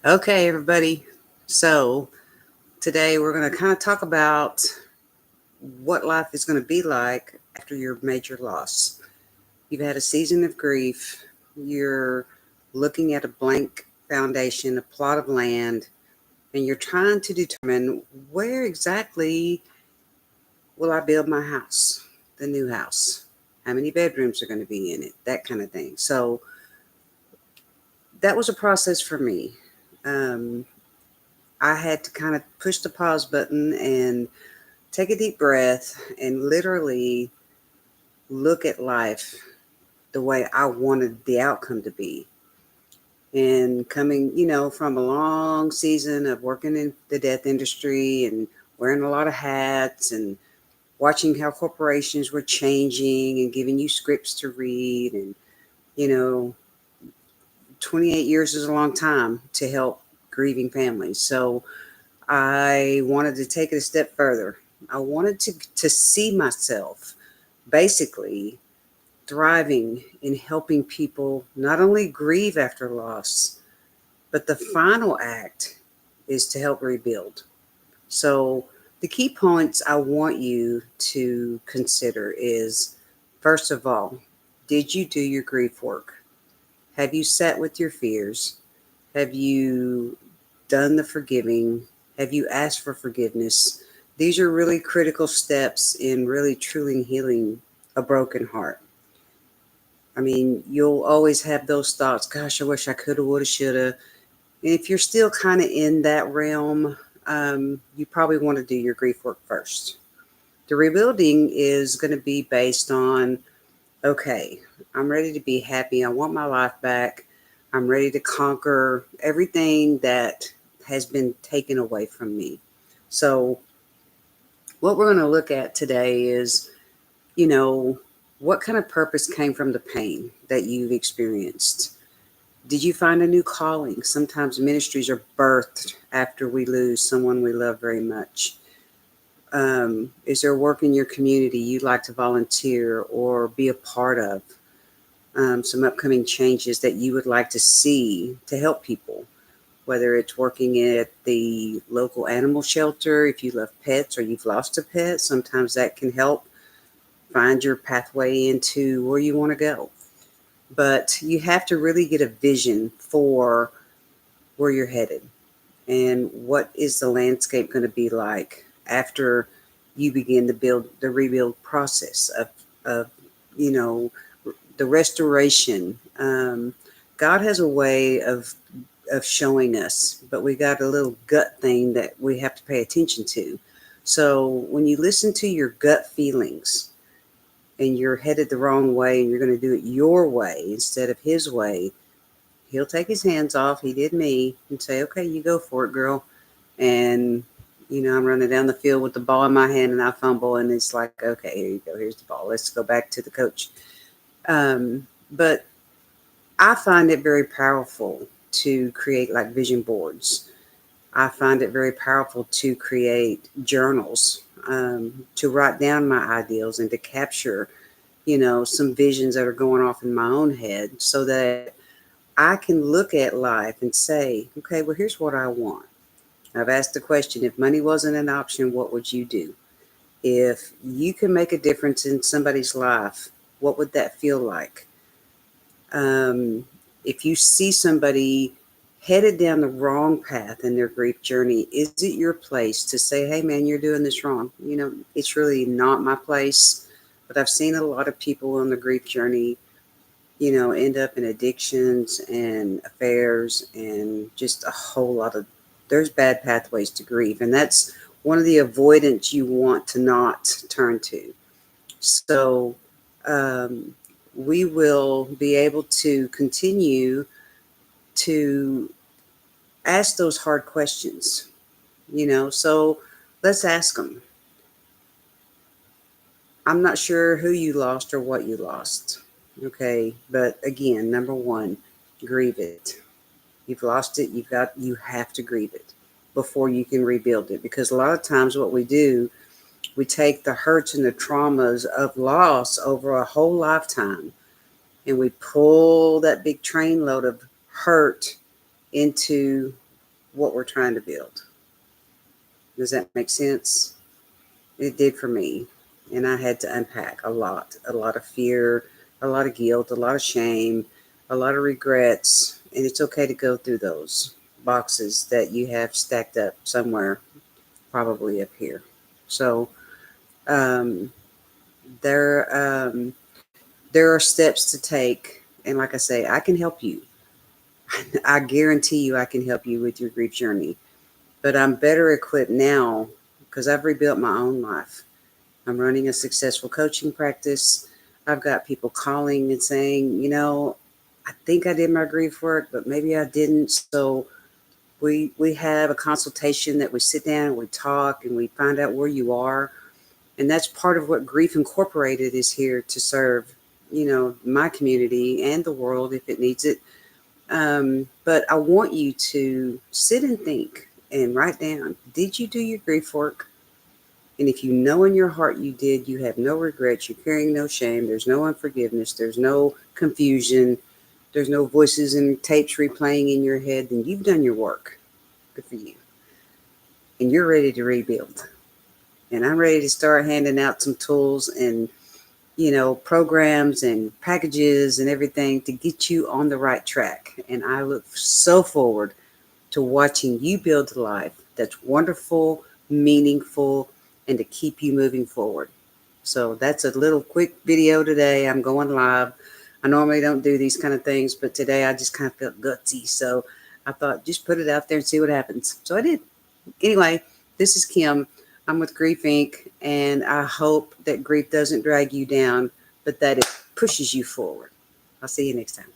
Okay, everybody. So today we're going to kind of talk about what life is going to be like after your major loss. You've had a season of grief. You're looking at a blank foundation, a plot of land, and you're trying to determine where exactly will I build my house, the new house? How many bedrooms are going to be in it? That kind of thing. So that was a process for me. Um, I had to kind of push the pause button and take a deep breath and literally look at life the way I wanted the outcome to be. And coming, from a long season of working in the death industry and wearing a lot of hats and watching how corporations were changing and giving you scripts to read. And, you know, 28 years is a long time to help grieving families. So I wanted to take it a step further. I wanted to see myself basically thriving in helping people not only grieve after loss, but the final act is to help rebuild. So, the key points I want you to consider is first of all, did you do your grief work? Have you sat with your fears? Have you done the forgiving? Have you asked for forgiveness? These are really critical steps in really truly healing a broken heart. I mean, you'll always have those thoughts, gosh, I wish I coulda, woulda, shoulda. And if you're still kind of in that realm, you probably want to do your grief work first. The rebuilding is going to be based on, okay, I'm ready to be happy. I want my life back. I'm ready to conquer everything that has been taken away from me. So, what we're going to look at today is, you know, what kind of purpose came from the pain that you've experienced? Did you find a new calling? Sometimes ministries are birthed after we lose someone we love very much. Is there work in your community you'd like to volunteer or be a part of? Some upcoming changes that you would like to see to help people, whether it's working at the local animal shelter, if you love pets or you've lost a pet, sometimes that can help find your pathway into where you want to go. But you have to really get a vision for where you're headed and what is the landscape going to be like after you begin to build the rebuild process of you know the restoration. God has a way of showing us, but we got a little gut thing that we have to pay attention to. So when you listen to your gut feelings and you're headed the wrong way and you're going to do it your way instead of his way, he'll take his hands off. He did me and say, okay, you go for it, girl. And, I'm running down the field with the ball in my hand and I fumble. And it's like, okay, here you go. Here's the ball. Let's go back to the coach. But I find it very powerful to create like vision boards. I find it very powerful to create journals, to write down my ideals and to capture, some visions that are going off in my own head so that I can look at life and say, okay, well, here's what I want. I've asked the question, if money wasn't an option, what would you do? If you can make a difference in somebody's life, what would that feel like? Um, if you see somebody headed down the wrong path in their grief journey, is it your place to say, hey, man, you're doing this wrong? It's really not my place. But I've seen a lot of people on the grief journey end up in addictions and affairs and just a whole lot of, there's bad pathways to grief. And that's one of the avoidance you want to not turn to. So um, we will be able to continue to ask those hard questions. So let's ask them. I'm not sure who you lost or what you lost. Okay. But again, number one, grieve it. You've lost it. You have to grieve it before you can rebuild it. Because a lot of times what we do, we take the hurts and the traumas of loss over a whole lifetime and we pull that big train load of hurt into what we're trying to build. Does that make sense? It did for me. And I had to unpack a lot of fear, a lot of guilt, a lot of shame, a lot of regrets. And it's okay to go through those boxes that you have stacked up somewhere, probably up here. So um, there, there are steps to take. And like I say, I can help you. I guarantee you I can help you with your grief journey. But I'm better equipped now because I've rebuilt my own life. I'm running a successful coaching practice. I've got people calling and saying, I think I did my grief work, but maybe I didn't. So we have a consultation that we sit down and we talk and we find out where you are. And that's part of what Grief Incorporated is here to serve, my community and the world if it needs it. But I want you to sit and think and write down, did you do your grief work? And if you know in your heart you did, you have no regrets, you're carrying no shame, there's no unforgiveness, there's no confusion, there's no voices and tapes replaying in your head, then you've done your work. Good for you. And you're ready to rebuild. And I'm ready to start handing out some tools and, programs and packages and everything to get you on the right track. And I look so forward to watching you build a life that's wonderful, meaningful, and to keep you moving forward. So that's a little quick video today. I'm going live. I normally don't do these kind of things, but today I just kind of felt gutsy. So I thought just put it out there and see what happens. So I did. Anyway, this is Kim. I'm with Grief Inc. And I hope that grief doesn't drag you down, but that it pushes you forward. I'll see you next time.